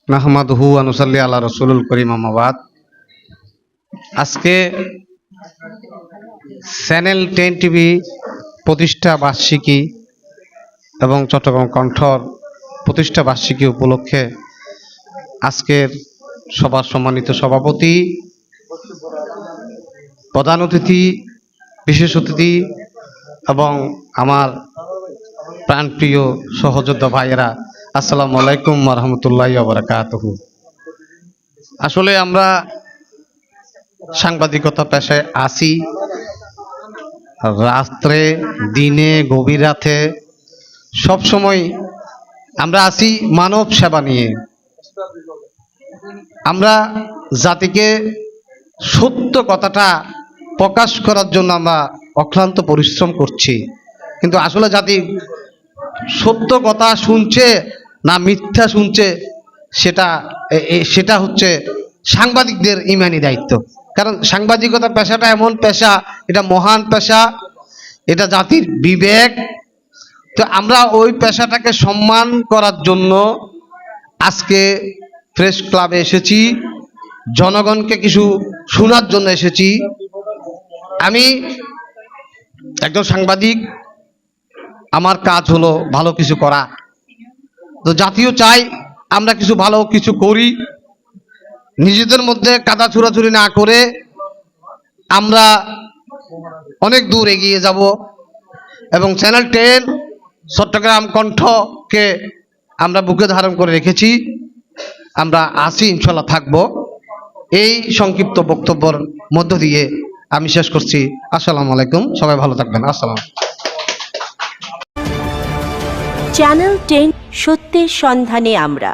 নাহমাদুহু ওয়া নুসাল্লি আলা রাসূলুল কারীম আম্মা বাদ। আজকে চ্যানেল 10 টিভি প্রতিষ্ঠা বার্ষিকী এবং চট্টগ্রাম কণ্ঠর প্রতিষ্ঠা বার্ষিকী উপলক্ষে আজকের সভার সম্মানিত সভাপতি, প্রধান অতিথি, বিশেষ অতিথি এবং আমার প্রাণপ্রিয় সহযোদ্ধা ভাইয়েরা, আসসালামু আলাইকুম ওয়া রাহমাতুল্লাহি ওয়া বারাকাতুহু। আসলে আমরা সাংবাদিকতা পেশায় আছি, রাত্রে দিনে গভীর রাতে সবসময় আমরা আছি মানব সেবা নিয়ে। আমরা জাতিকে সত্য কথাটা প্রকাশ করার জন্য আমরা অক্লান্ত পরিশ্রম করছি, কিন্তু আসলে জাতি সত্য কথা শুনছে না মিথ্যা শুনছে সেটা হচ্ছে সাংবাদিকদের ইমানি দায়িত্ব। কারণ সাংবাদিকতা পেশাটা এমন পেশা, এটা মহান পেশা, এটা জাতির বিবেক। তো আমরা ওই পেশাটাকে সম্মান করার জন্য আজকে প্রেস ক্লাবে এসেছি, জনগণকে কিছু শোনার জন্য এসেছি। আমি একজন সাংবাদিক, আমার কাজ হলো ভালো কিছু করা। তো জাতীয় চাই আমরা কিছু ভালো কিছু করি, নিজেদের মধ্যে কাদা ছুড়াছুড়ি না করে আমরা অনেক দূর এগিয়ে যাব। এবং চ্যানেল 10 চট্টগ্রাম কণ্ঠকে আমরা বুকে ধারণ করে রেখেছি, আমরা আছি, ইনশাল্লাহ থাকবো। এই সংক্ষিপ্ত বক্তব্যের মধ্য দিয়ে আমি শেষ করছি। আসসালামু আলাইকুম, সবাই ভালো থাকবেন। আসসালাম। চ্যানেল 10, সত্যের সন্ধানে আমরা।